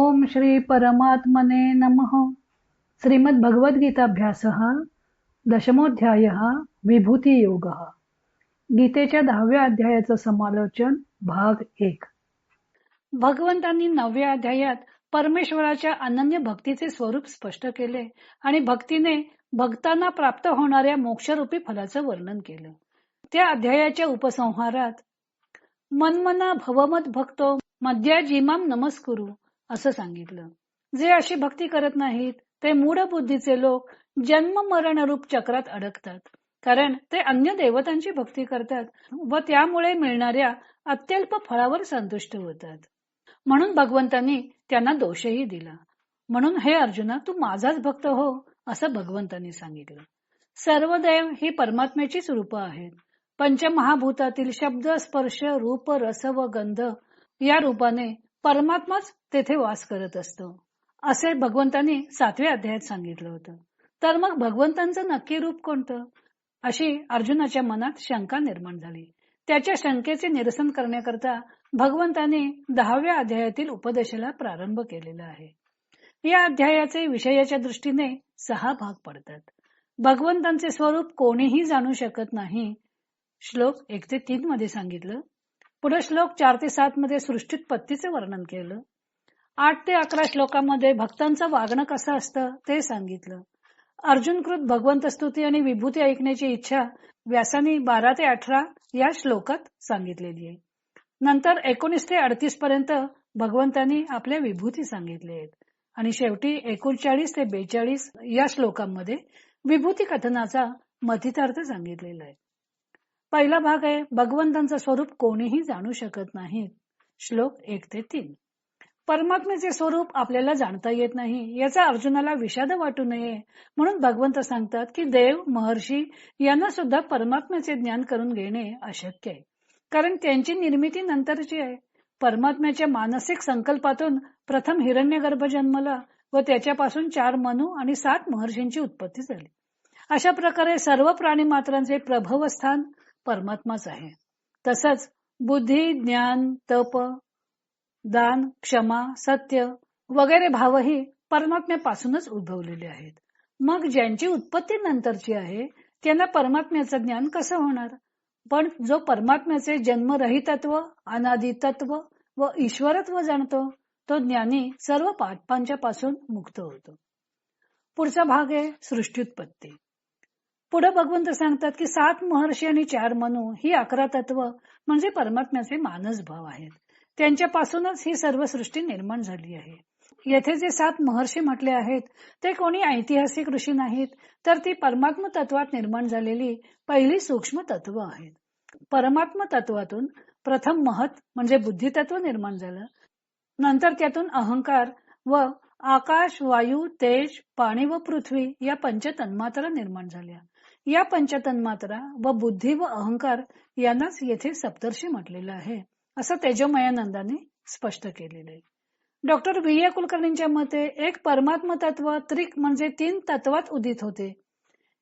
ओम श्री परमात्मने नमः. श्रीमद् भगवद्गीताभ्यासः दशमोऽध्यायः विभूतियोगः. गीतेच्या 10व्या अध्यायाचं समालोचन भाग 1. भगवंतांनी 9व्या अध्यायात परमेश्वराच्या अनन्य भक्तीचे स्वरूप स्पष्ट केले आणि भक्तीने भक्तांना प्राप्त होणाऱ्या मोक्षरूपी फलाचं वर्णन केलं. त्या अध्यायाच्या उपसंहारात मनमना भवमत भक्तो मद्याजीमाम नमस्कुरु असं सांगितलं. जे अशी भक्ती करत नाहीत ते मूढ बुद्धीचे लोक जन्म मरण रूप चक्रात अडकतात, कारण ते अन्य देवतांची भक्ती करतात व त्यामुळे मिळणाऱ्या अत्यल्प फळावर संतुष्ट होतात. म्हणून भगवंतांनी त्यांना दोषही दिला. म्हणून हे अर्जुना, तू माझाच भक्त हो असं भगवंतांनी सांगितलं. सर्व देव ही परमात्म्याचीच रूप आहेत. पंचमहाभूतातील शब्द स्पर्श रूप रस व गंध या रूपाने परमात्माच तेथे वास करत असतो असे भगवंतांनी 7व्या अध्यायात सांगितलं होतं. तर मग भगवंतांचं नक्की रूप कोणतं अशी अर्जुनाच्या मनात शंका निर्माण झाली. त्याच्या शंकेचे निरसन करण्याकरता भगवंतांनी 10व्या अध्यायातील उपदेशाला प्रारंभ केलेला आहे. या अध्यायाचे विषयाच्या दृष्टीने 6 भाग पडतात. भगवंतांचे स्वरूप कोणीही जाणू शकत नाही, श्लोक 1 ते 3 मध्ये सांगितलं. पुढे श्लोक 4 ते 7 मध्ये सृष्टीत्पत्तीचे वर्णन केलं. 8 ते 11 श्लोकामध्ये भक्तांचं वागणं कसं असतं ते सांगितलं. अर्जुनकृत भगवंत स्तुती आणि विभूती ऐकण्याची इच्छा व्यासानी 12 ते 18 या श्लोकात सांगितलेली आहे. नंतर 19 ते 38 पर्यंत भगवंतांनी आपल्या विभूती सांगितले आहेत आणि शेवटी 39 ते 42 या श्लोकांमध्ये विभूती कथनाचा मथितार्थ सांगितलेला आहे. पहिला भाग आहे भगवंतांचं स्वरूप कोणीही जाणू शकत नाही, श्लोक 1 ते 3. परमात्म्याचे स्वरूप आपल्याला जाणता येत नाही याचा अर्जुनाला विषाद वाटू नये म्हणून भगवंत सांगतात की देव महर्षी यांना सुद्धा परमात्म्याचे ज्ञान करून घेणे अशक्य आहे, कारण त्यांची निर्मिती नंतरची आहे. परमात्म्याच्या मानसिक संकल्पातून प्रथम हिरण्यगर्भ जन्मला व त्याच्यापासून 4 मनू आणि 7 महर्षींची उत्पत्ती झाली. अशा प्रकारे सर्व प्राणी मात्रांचे प्रभव स्थान परमात्माच आहे. तसंच बुद्धी, ज्ञान, तप, दान, क्षमा, सत्य वगैरे भावही परमात्म्यापासूनच उद्भवलेले आहेत. मग ज्यांची उत्पत्ती नंतरची आहे त्यांना परमात्म्याचं ज्ञान कसं होणार? पण जो परमात्म्याचे जन्मरहितत्व, अनादितत्व व ईश्वरत्व जाणतो तो ज्ञानी सर्व पापांच्या पासून मुक्त होतो. पुढचा भाग आहे सृष्टीत्पत्ती. पुढे भगवंत सांगतात की 7 महर्षी आणि 4 मनू ही 11 तत्व म्हणजे परमात्म्याचे मानस भाव आहेत. त्यांच्यापासूनच ही सर्व सृष्टी निर्माण झाली आहे. येथे जे 7 महर्षी म्हटले आहेत ते कोणी ऐतिहासिक ऋषी नाहीत, तर ती परमात्म तत्वात निर्माण झालेली पहिली सूक्ष्म तत्व आहेत. परमात्म तत्वातून प्रथम महत म्हणजे बुद्धी तत्व निर्माण झालं. नंतर त्यातून अहंकार व आकाश, वायू, तेज, पाणी व पृथ्वी या पंचतन्मात्रा निर्माण झाल्या. या पंचतन्मात्रा व बुद्धी व अहंकार यांनाच येथे सप्तर्षी म्हटलेलं आहे असं तेजोमयानंदाने स्पष्ट केलेलं आहे. Doctor V. कुलकर्णींच्या मते एक परमात्म तत्व त्रिक म्हणजे 3 तत्वात उदित होते.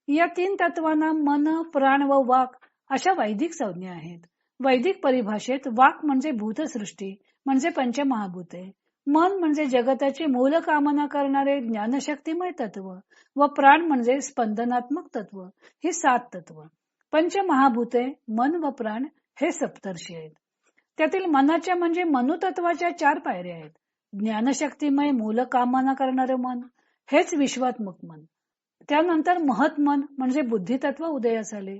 या 3 तत्वांना मन, प्राण व वाक अशा वैदिक संज्ञा आहेत. वैदिक परिभाषेत वाक म्हणजे भूतसृष्टी म्हणजे पंचमहाभूते, मन म्हणजे जगताची मूल कामना करणारे ज्ञानशक्तिमय तत्व व प्राण म्हणजे स्पंदनात्मक तत्व ही 7 तत्व. पंचमहाभूते, मन व प्राण हे सप्तर्षी आहेत. त्यातील मनाच्या म्हणजे मनुतत्वाच्या 4 पायऱ्या आहेत. ज्ञानशक्तिमय मूल कामना करणारे मन हेच विश्वात्मक मन. त्यानंतर महत मन म्हणजे बुद्धितत्व उदयास आले.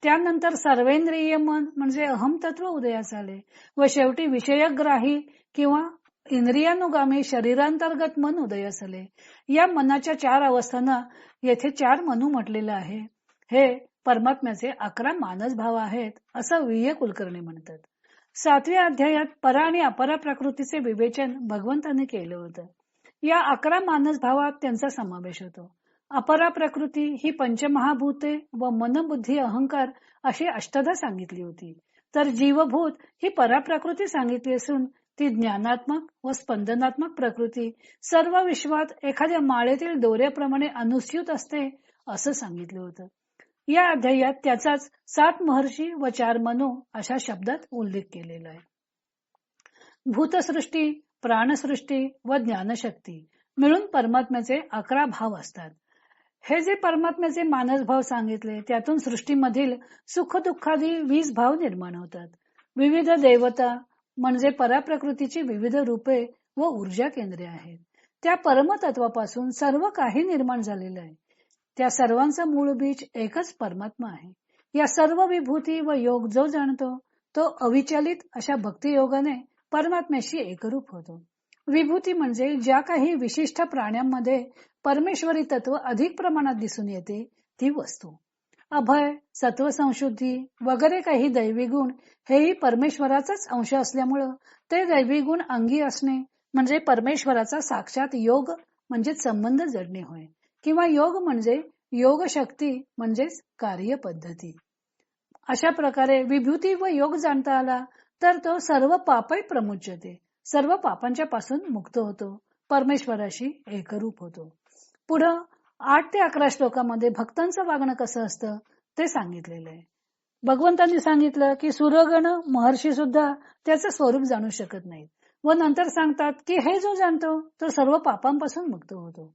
त्यानंतर सर्वेंद्रिय मन म्हणजे अहम तत्व उदयास आले व शेवटी विषयग्राही किंवा इंद्रियानुगामी शरीरांतर्गत मन उदयास आले. या मनाच्या 4 अवस्थांना येथे 4 मनू म्हटलेलं आहे. हे परमात्म्याचे 11 मानस भाव आहेत असं व्ही. कुलकर्णी म्हणतात. 7व्या अध्यायात परा आणि अपरा प्रकृतीचे विवेचन भगवंतांनी केलं होतं. या 11 मानस भावात त्यांचा समावेश होतो. अपरा प्रकृती ही पंचमहाभूते व मन, बुद्धी, अहंकार अशी अष्टधा सांगितली होती. तर जीवभूत ही पराप्रकृती सांगितली असून ती ज्ञानात्मक व स्पंदनात्मक प्रकृती सर्व विश्वात एखाद्या माळेतील दोऱ्याप्रमाणे अनुस्यूत असते असं सांगितलं होतं. या अध्यायात त्याचाच 7 महर्षी व 4 मनू अशा शब्दात उल्लेख केलेला आहे. भूतसृष्टी प्राणसृष्टी व ज्ञानशक्ती मिळून परमात्म्याचे 11 भाव असतात. हे जे परमात्म्याचे मानस भाव सांगितले त्यातून सृष्टीमधील सुख दुःखादी 20 भाव निर्माण होतात. विविध देवता म्हणजे पराप्रकृतीची विविध रूपे व ऊर्जा केंद्रे आहेत. त्या परमतत्वापासून सर्व काही निर्माण झालेलं आहे. त्या सर्वांचं मूळ बीज एकच परमात्मा आहे. या सर्व विभूती व योग जो जाणतो तो अविचलित अशा भक्तियोगाने परमात्म्याशी एकरूप होतो. विभूती म्हणजे ज्या काही विशिष्ट प्राण्यांमध्ये परमेश्वरी तत्व अधिक प्रमाणात दिसून येते ती वस्तू. अभय, सत्व संशुद्धी वगैरे काही दैवी गुण हेही परमेश्वराचाच अंश असल्यामुळं ते दैवी गुण अंगी असणे म्हणजे परमेश्वराचा साक्षात योग म्हणजेच संबंध जडणे होय. किंवा योग म्हणजे योग शक्ती म्हणजेच कार्यपद्धती. अशा प्रकारे विभूती व योग जाणता आला तर तो सर्व पापही प्रमुच्यते, सर्व पापांच्या पासून मुक्त होतो, परमेश्वराशी एकरूप होतो. पुढं 8 ते 11 श्लोकामध्ये भक्तांचं वागणं कसं असतं ते सांगितलेलं आहे. भगवंतांनी सांगितलं की सूर्यगण महर्षी सुद्धा त्याचं स्वरूप जाणू शकत नाहीत व नंतर सांगतात की हे जो जाणतो तो सर्व पापांपासून मुक्त होतो.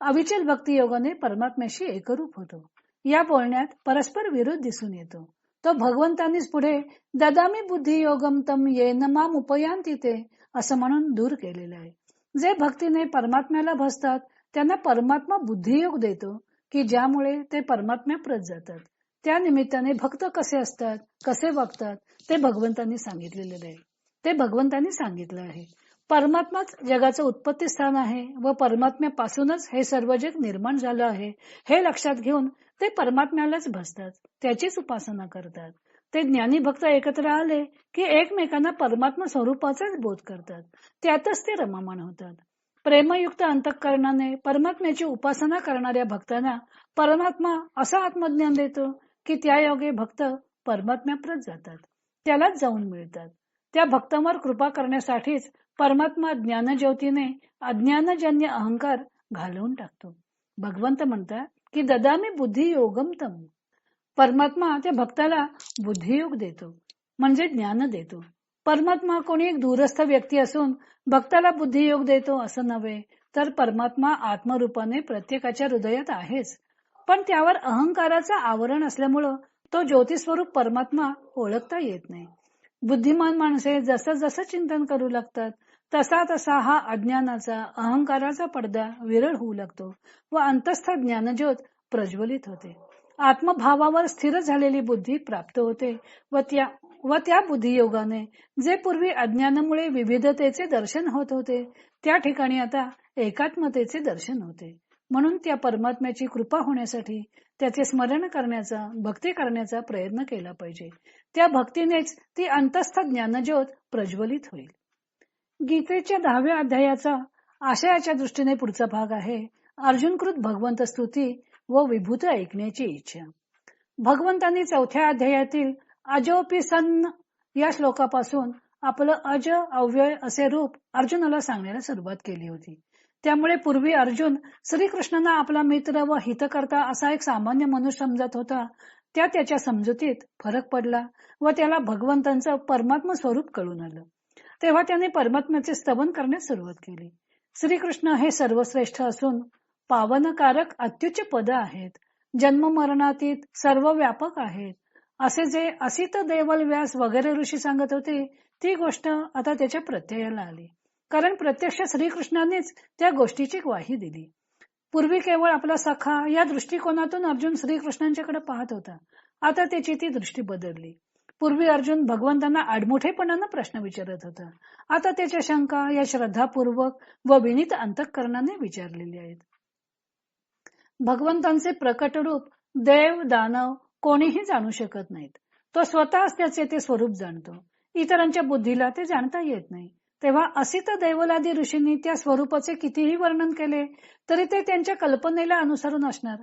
अविचल भक्ती योगाने परमात्म्याशी एकरूप होतो. या बोलण्यात परस्पर विरोध दिसून येतो. तो भगवंतांनीच पुढे ददामी बुद्धी योगम तम येन माम उपयांती ते असं म्हणून दूर केलेलं आहे. जे भक्तीने परमात्म्याला भजतात त्यांना परमात्मा बुद्धियोग देतो की ज्यामुळे ते परमात्म्याप्रत जातात. त्या निमित्ताने भक्त कसे असतात, कसे वागतात ते भगवंतांनी सांगितलं आहे. परमात्माच जगाचं उत्पत्ती स्थान आहे व परमात्म्यापासूनच हे सर्व जग निर्माण झालं आहे हे लक्षात घेऊन ते परमात्म्यालाच भजतात, त्याचीच उपासना करतात. ते ज्ञानी भक्त एकत्र आले की एकमेकांना परमात्मा स्वरूपाचाच बोध करतात, त्यातच ते रममाण होतात. प्रेमयुक्त अंतःकरणाने परमात्म्याची उपासना करणाऱ्या भक्तांना परमात्मा असं आत्मज्ञान देतो की त्या योगे भक्त परमात्म्याप्रत जातात, त्यालाच जाऊन मिळतात. त्या भक्तांवर कृपा करण्यासाठीच परमात्मा ज्ञानज्योतीने अज्ञानजन्य अहंकार घालवून टाकतो. भगवंत म्हणतात की ददामी बुद्धी योगम तम. परमात्मा त्या भक्ताला बुद्धियोग देतो म्हणजे ज्ञान देतो. परमात्मा कोणी एक दूरस्थ व्यक्ती असून भक्ताला बुद्धियोग देतो असं नव्हे, तर परमात्मा आत्मरूपाने प्रत्येकाच्या हृदयात आहेच, पण त्यावर अहंकाराचं आवरण असल्यामुळं तो ज्योतिस्वरूप परमात्मा ओळखता येत नाही. बुद्धिमान माणसे जसं जसं चिंतन करू लागतात तसा तसा हा अज्ञानाचा अहंकाराचा पडदा विरळ होऊ लागतो व अंतस्थ ज्ञानज्योत प्रज्वलित होते. आत्मभावावर स्थिर झालेली बुद्धी प्राप्त होते व त्या बुद्धियोगाने जे पूर्वी अज्ञानामुळे विविधतेचे दर्शन होत होते त्या ठिकाणी आता एकात्मतेचे दर्शन होते. म्हणून त्या परमात्म्याची कृपा होण्यासाठी त्याचे स्मरण करण्याचा, भक्ती करण्याचा प्रयत्न केला पाहिजे. त्या भक्तीनेच ती अंतस्थ ज्ञानज्योत प्रज्वलित होईल. गीतेच्या 10व्या अध्यायाचा आशयाच्या दृष्टीने पुढचा भाग आहे अर्जुनकृत भगवंत स्तुती व विभूत ऐकण्याची इच्छा. भगवंतांनी 4थ्या अध्यायातील अजोपी सन्न या श्लोकापासून आपलं अज अव्यय असे रूप अर्जुनाला सांगण्याला सुरुवात केली होती. त्यामुळे पूर्वी अर्जुन श्रीकृष्णांना आपला मित्र व हितकर्ता असा एक सामान्य मनुष्य समजत होता. त्याच्या समजुतीत फरक पडला व त्याला भगवंतांचं परमात्म स्वरूप कळून आलं. तेव्हा त्याने परमात्म्याचे स्तवन करण्यास सुरुवात केली. श्रीकृष्ण हे सर्वश्रेष्ठ असून पावनकारक अत्युच्च पद आहेत, जन्म मरणातीत सर्व व्यापक आहेत असे जे असित देवल व्यास वगैरे ऋषी सांगत होते ती गोष्ट आता त्याच्या प्रत्ययाला आली, कारण प्रत्यक्ष श्रीकृष्णानेच त्या गोष्टीची ग्वाही दिली. पूर्वी केवळ आपला सखा या दृष्टिकोनातून अर्जुन श्रीकृष्णांच्याकडे पाहत होता. आता त्याची ती दृष्टी बदलली. पूर्वी अर्जुन भगवंतांना आडमुठेपणानं प्रश्न विचारत होता. आता त्याच्या शंका या श्रद्धापूर्वक व विनीत अंतःकरणाने विचारलेल्या आहेत. भगवंतांचे प्रकट रूप देव दानव कोणीही जाणू शकत नाहीत. तो स्वतःच त्याचे ते स्वरूप जाणतो. इतरांच्या बुद्धीला ते जाणता येत नाही. तेव्हा असित देवलादी ऋषींनी त्या स्वरूपाचे कितीही वर्णन केले तरी ते त्यांच्या कल्पनेला अनुसरून असणार.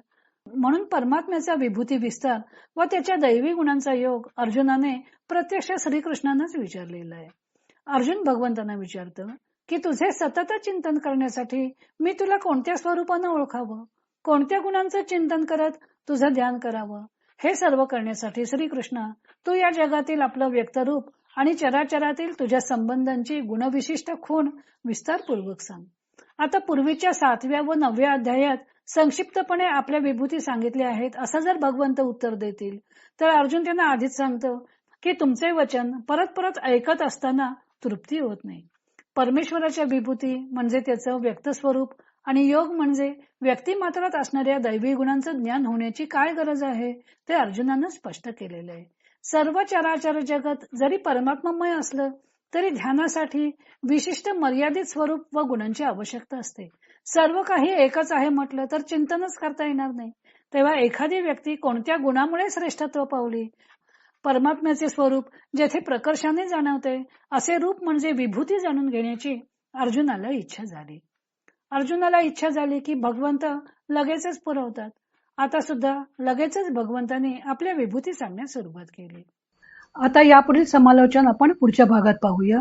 म्हणून परमात्म्याचा विभूती विस्तार व त्याच्या दैवी गुणांचा योग अर्जुनाने प्रत्यक्ष श्रीकृष्णांनाच विचारलेला आहे. अर्जुन भगवंतांना विचारतो की तुझे सतत चिंतन करण्यासाठी मी तुला कोणत्या स्वरूपानं ओळखावं, कोणत्या गुणांचं चिंतन करत तुझं ध्यान करावं. हे सर्व करण्यासाठी श्रीकृष्ण तू या जगातील आपलं व्यक्तरूप आणि चराचरातील तुझ्या संबंधांची गुणविशिष्ट खूण विस्तारपूर्वक सांग. आता पूर्वीच्या 7व्या व 9व्या अध्यायात संक्षिप्तपणे आपल्या विभूती सांगितल्या आहेत असं जर भगवंत उत्तर देतील, तर अर्जुन त्यांना आधीच सांगतो की तुमचे वचन परत परत ऐकत असताना तृप्ती होत नाही. परमेश्वराच्या विभूती म्हणजे त्याचं व्यक्त स्वरूप आणि योग म्हणजे व्यक्तिमात्रात असणाऱ्या दैवी गुणांचं ज्ञान होण्याची काय गरज आहे ते अर्जुनानं स्पष्ट केलेलं आहे. सर्व चराचर जगत जरी परमात्ममय असलं तरी ध्यानासाठी विशिष्ट मर्यादित स्वरूप व गुणांची आवश्यकता असते. सर्व काही एकच आहे म्हटलं तर चिंतनच करता येणार नाही. तेव्हा एखादी व्यक्ती कोणत्या गुणामुळे श्रेष्ठत्व पावली, परमात्म्याचे स्वरूप जेथे प्रकर्षाने जाणवते असे रूप म्हणजे विभूती जाणून घेण्याची अर्जुनाला इच्छा झाली की भगवंत लगेचच पुरवतात. आता सुद्धा लगेचच भगवंताने आपल्या विभूती सांगण्यास सुरुवात केली. आता यापुढील समालोचन आपण पुढच्या भागात पाहूया.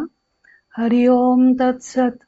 हरि ओम तत्सत.